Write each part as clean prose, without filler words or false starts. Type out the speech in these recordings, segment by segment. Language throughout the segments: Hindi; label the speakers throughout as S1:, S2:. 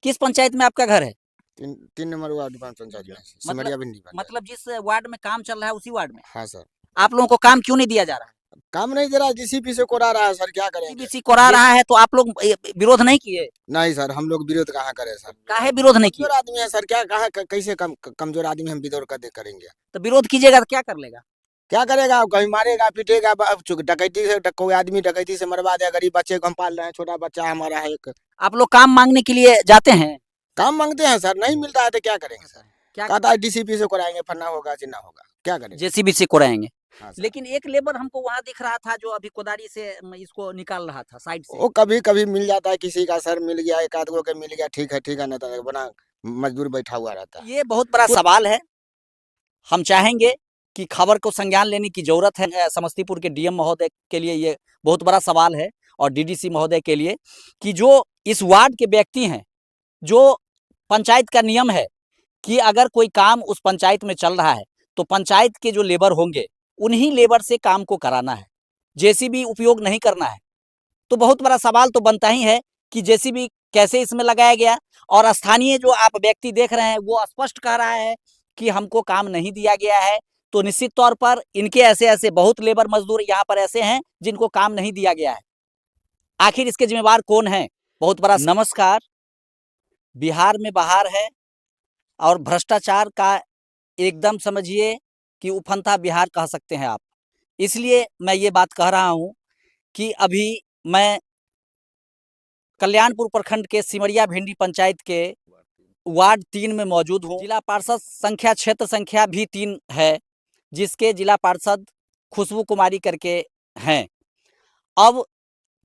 S1: किस पंचायत में आपका घर है?
S2: 3 नंबर वार्ड पंचायत में सिमरिया भिंडी पंचायत।
S1: मतलब जिस वार्ड में काम चल रहा है उसी वार्ड में
S2: हाँ सर।
S1: आप लोगों को काम क्यों नहीं दिया जा रहा है?
S2: काम नहीं दे रहा, जीसीपी से कोड़ा रहा है सर, क्या करेंगे।
S1: सीबीसी करा रहा है तो आप लोग विरोध नहीं किए?
S2: नहीं सर, हम लोग विरोध कहाँ करें सर।
S1: काहे विरोध नहीं किए?
S2: कमजोर आदमी है सर, क्या कहा कैसे कमजोर आदमी हम विरोध करेंगे।
S1: तो विरोध कीजिएगा तो क्या कर लेगा?
S2: क्या करेगा, कहीं मारेगा पीटेगा, डकैती से कोई आदमी डकैती से मरवा दे। गरीब बच्चे को हम पाल रहे हैं, छोटा बच्चा हमारा है एक।
S1: आप लोग काम मांगने के लिए जाते हैं?
S2: काम मांगते हैं सर, नहीं मिलता है तो क्या करेंगे सर।
S1: क्या
S2: कहता है डीसीपी से कराएंगे, फन्ना होगा चिन्ना होगा, क्या करेंगे।
S1: जेसीबी से कोड़ाएंगे।
S2: हाँ सर।
S1: लेकिन एक लेबर हमको वहां दिख रहा था जो अभी कोदारी से इसको निकाल रहा था साइड से।
S2: वो कभी कभी मिल जाता है, किसी का सर मिल गया, एक आध गो के मिल गया, ठीक है नहीं तो बना मजदूर बैठा हुआ रहता है।
S1: ये बहुत बड़ा सवाल है। हम चाहेंगे कि खबर को संज्ञान लेने की जरूरत है। समस्तीपुर के डीएम महोदय के लिए ये बहुत बड़ा सवाल है और डीडीसी महोदय के लिए कि जो इस वार्ड के व्यक्ति हैं, जो पंचायत का नियम है कि अगर कोई काम उस पंचायत में चल रहा है तो पंचायत के जो लेबर होंगे उन्हीं लेबर से काम को कराना है, जेसीबी उपयोग नहीं करना है। तो बहुत बड़ा सवाल तो बनता ही है कि जेसीबी कैसे इसमें लगाया गया। और स्थानीय जो आप व्यक्ति देख रहे हैं वो स्पष्ट कह रहा है कि हमको काम नहीं दिया गया है। तो निश्चित तौर पर इनके ऐसे ऐसे बहुत लेबर मजदूर यहाँ पर ऐसे हैं जिनको काम नहीं दिया गया है। आखिर इसके जिम्मेवार कौन है? बहुत बड़ा। नमस्कार। बिहार में बहार है और भ्रष्टाचार का एकदम समझिए कि उफनता बिहार कह सकते हैं आप। इसलिए मैं ये बात कह रहा हूं कि अभी मैं कल्याणपुर प्रखंड के सिमरिया भिंडी पंचायत के वार्ड 3 में मौजूद हूं। जिला पार्षद संख्या क्षेत्र संख्या भी 3 है, जिसके जिला पार्षद खुशबू कुमारी करके हैं। अब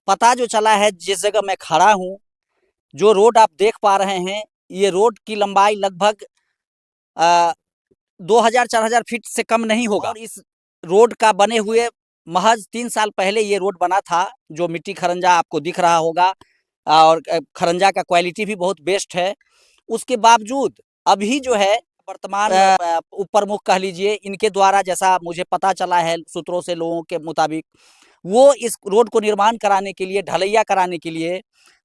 S1: पता जो चला है, जिस जगह मैं खड़ा हूं, जो रोड आप देख पा रहे हैं, ये रोड की लंबाई लगभग 2000-4000 फीट से कम नहीं होगा। और इस रोड का बने हुए महज 3 साल पहले ये रोड बना था, जो मिट्टी खरंजा आपको दिख रहा होगा और खरंजा का क्वालिटी भी बहुत बेस्ट है। उसके बावजूद अभी जो है वर्तमान उप प्रमुख कह लीजिए, इनके द्वारा जैसा मुझे पता चला है सूत्रों से, लोगों के मुताबिक, वो इस रोड को निर्माण कराने के लिए, ढलैया कराने के लिए,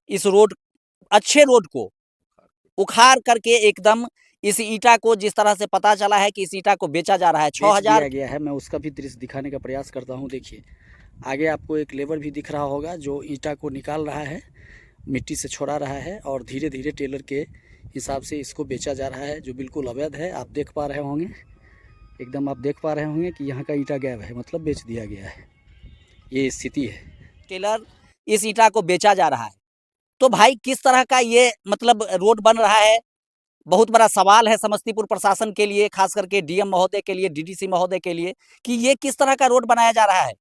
S1: इस रोड अच्छे रोड को उखाड़ करके एकदम इस ईटा को, जिस तरह से पता चला है कि इस ईटा को बेचा जा रहा है 6000 गया है। मैं उसका भी दृश्य दिखाने का प्रयास करता हूं। देखिए आगे आपको एक लेबर भी दिख रहा होगा जो ईटा को निकाल रहा है, मिट्टी से छोड़ा रहा है और धीरे धीरे टेलर के हिसाब से इसको बेचा जा रहा है, जो बिल्कुल अवैध है। आप देख पा रहे होंगे, एकदम आप देख पा रहे होंगे कि यहाँ का ईटा गायब है, मतलब बेच दिया गया है। ये स्थिति है, टेलर इस ईटा को बेचा जा रहा है। तो भाई किस तरह का ये मतलब रोड बन रहा है, बहुत बड़ा सवाल है समस्तीपुर प्रशासन के लिए, खास करके डीएम महोदय के लिए, डीडीसी महोदय के लिए, कि ये किस तरह का रोड बनाया जा रहा है।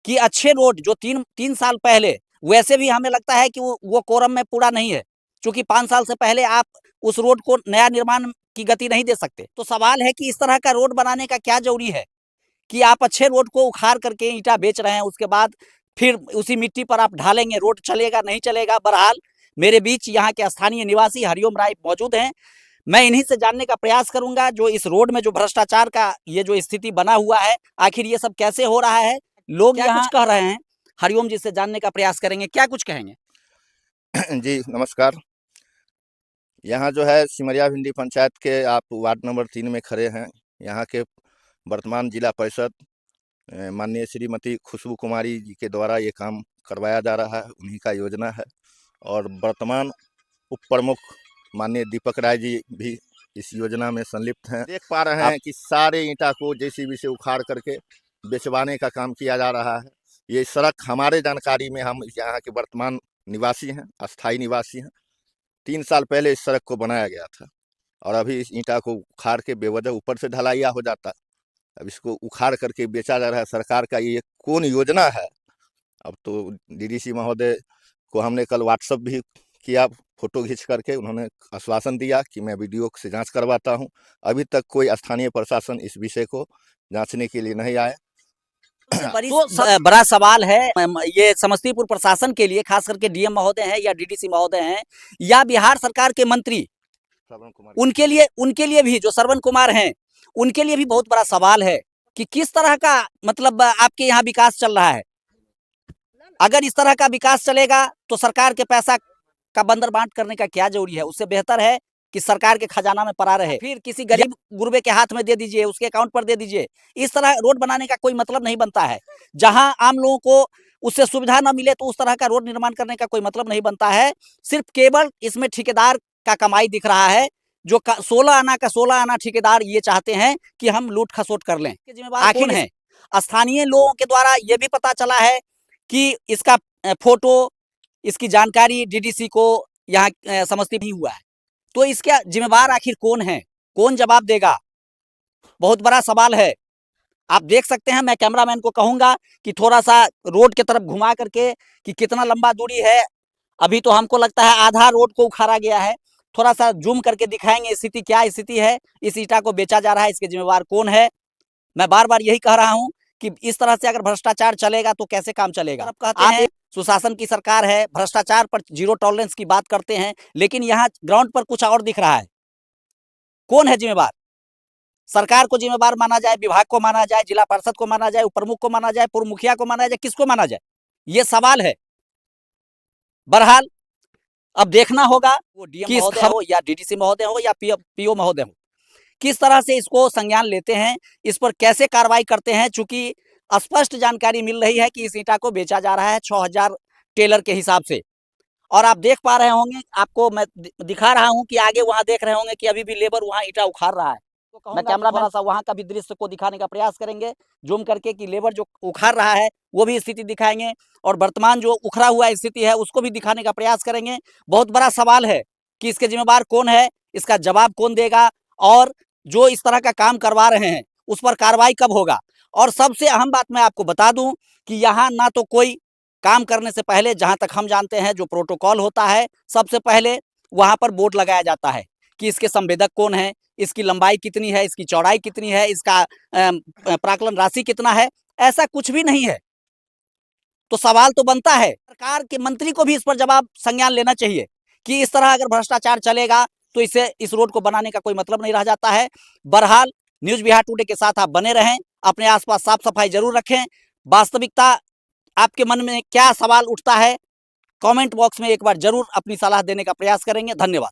S1: कि अच्छे रोड जो तीन साल पहले, वैसे भी हमें लगता है कि वो कोरम में पूरा नहीं है, क्योंकि 5 साल से पहले आप उस रोड को नया निर्माण की गति नहीं दे सकते। तो सवाल है कि इस तरह का रोड बनाने का क्या जरूरी है कि आप अच्छे रोड को उखाड़ करके ईंटा बेच रहे हैं, उसके बाद फिर उसी मिट्टी पर आप ढालेंगे, रोड चलेगा नहीं चलेगा। बहरहाल मेरे बीच यहाँ के स्थानीय निवासी हरिओम राय मौजूद हैं। मैं इन्हीं से जानने का प्रयास करूंगा जो इस रोड में जो भ्रष्टाचार का ये जो स्थिति बना हुआ है, आखिर ये सब कैसे हो रहा है, लोग यहाँ कुछ कह रहे हैं। हरिओम जी से जानने का प्रयास करेंगे, क्या कुछ कहेंगे?
S3: जी नमस्कार। यहाँ जो है सिमरिया भिंडी पंचायत के आप वार्ड नंबर 3 में खड़े हैं। यहाँ के वर्तमान जिला परिषद माननीय श्रीमती खुशबू कुमारी जी के द्वारा ये काम करवाया जा रहा है, उन्हीं का योजना है। और वर्तमान उप प्रमुख माननीय दीपक राय जी भी इस योजना में संलिप्त हैं। देख पा रहे हैं कि सारे ईंटा को जेसीबी से उखाड़ करके बेचवाने का काम किया जा रहा है। ये सड़क हमारे जानकारी में, हम यहाँ के वर्तमान निवासी हैं, अस्थाई निवासी हैं। 3 साल पहले इस सड़क को बनाया गया था और अभी इस ईंटा को उखाड़ के बेवजह ऊपर से ढलाइया हो जाता, अब इसको उखाड़ करके बेचा जा रहा है। सरकार का ये कौन योजना है? अब तो डीडीसी महोदय को हमने कल व्हाट्सएप भी किया, फोटो खींच करके उन्होंने आश्वासन दिया कि मैं वीडियो से जांच करवाता हूं। अभी तक कोई स्थानीय प्रशासन इस विषय को जांचने के लिए नहीं आए।
S1: तो बड़ा सवाल है ये समस्तीपुर प्रशासन के लिए, खास करके डीएम महोदय हैं या डीडीसी महोदय हैं या बिहार सरकार के मंत्री, उनके लिए भी, जो श्रवण कुमार हैं, उनके लिए भी बहुत बड़ा सवाल है कि किस तरह का मतलब आपके यहाँ विकास चल रहा है। अगर इस तरह का विकास चलेगा तो सरकार के पैसा का बंदर बांट करने का क्या जरूरी है? उससे बेहतर है कि सरकार के खजाना में पड़ा रहे, फिर किसी गरीब गुरबे के हाथ में दे दीजिए, उसके अकाउंट पर दे दीजिए। इस तरह रोड बनाने का कोई मतलब नहीं बनता है। जहां आम लोगों को उससे सुविधा ना मिले तो उस तरह का रोड निर्माण करने का कोई मतलब नहीं बनता है। सिर्फ केवल इसमें ठेकेदार का कमाई दिख रहा है, जो 16 आना का 16 आना ठेकेदार ये चाहते हैं कि हम लूट खसोट कर लें। जिम्मेवार कौन है? स्थानीय लोगों के द्वारा ये भी पता चला है कि इसका फोटो, इसकी जानकारी डीडीसी को यहाँ समझती नहीं हुआ है। तो इसका जिम्मेवार आखिर कौन है? कौन जवाब देगा? बहुत बड़ा सवाल है। आप देख सकते हैं, मैं कैमरामैन को कहूंगा कि थोड़ा सा रोड की तरफ घुमा करके कि कितना लंबा दूरी है। अभी तो हमको लगता है आधा रोड को उखाड़ा गया है। थोड़ा सा जूम करके दिखाएंगे स्थिति क्या स्थिति है। इस ईटा को बेचा जा रहा है, इसके जिम्मेवार कौन है? मैं बार बार यही कह रहा हूं कि इस तरह से अगर भ्रष्टाचार चलेगा तो कैसे काम चलेगा? आप कहते हैं सुशासन की सरकार है, भ्रष्टाचार पर जीरो टॉलरेंस की बात करते हैं, लेकिन यहाँ ग्राउंड पर कुछ और दिख रहा है। कौन है जिम्मेवार? सरकार को जिम्मेवार माना जाए, विभाग को माना जाए, जिला पार्षद को माना जाए, प्रमुख को माना जाए, पूर्व मुखिया को माना जाए, किसको माना जाए? ये सवाल है। बहरहाल अब देखना होगा वो डीएम महोदय हो या डीडीसी महोदय हो या पीओ महोदय हो, किस तरह से इसको संज्ञान लेते हैं, इस पर कैसे कार्रवाई करते हैं। चूंकि स्पष्ट जानकारी मिल रही है कि इस ईटा को बेचा जा रहा है 6000 टेलर के हिसाब से। और आप देख पा रहे होंगे, आपको मैं दिखा रहा हूं कि आगे वहां देख रहे होंगे कि अभी भी लेबर वहां ईटा उखाड़ रहा है। तो मैं कैमरा सा वहां का भी दृश्य को दिखाने का प्रयास करेंगे, जूम करके कि लेबर जो उखाड़ रहा है वो भी स्थिति दिखाएंगे, और वर्तमान जो उखड़ा हुआ स्थिति है उसको भी दिखाने का प्रयास करेंगे। बहुत बड़ा सवाल है कि इसके जिम्मेवार कौन है, इसका जवाब कौन देगा, और जो इस तरह का काम करवा रहे हैं उस पर कार्रवाई कब होगा। और सबसे अहम बात मैं आपको बता दूं कि यहाँ ना तो कोई काम करने से पहले, जहां तक हम जानते हैं जो प्रोटोकॉल होता है, सबसे पहले वहां पर बोर्ड लगाया जाता है कि इसके संवेदक कौन है, इसकी लंबाई कितनी है, इसकी चौड़ाई कितनी है, इसका प्राकलन राशि कितना है। ऐसा कुछ भी नहीं है। तो सवाल तो बनता है, सरकार के मंत्री को भी इस पर जवाब संज्ञान लेना चाहिए कि इस तरह अगर भ्रष्टाचार चलेगा तो इससे इस रोड को बनाने का कोई मतलब नहीं रह जाता है। बहरहाल न्यूज बिहार टुडे के साथ आप बने रहें, अपने आसपास साफ सफाई जरूर रखें। वास्तविकता आपके मन में क्या सवाल उठता है, कमेंट बॉक्स में एक बार जरूर अपनी सलाह देने का प्रयास करेंगे। धन्यवाद।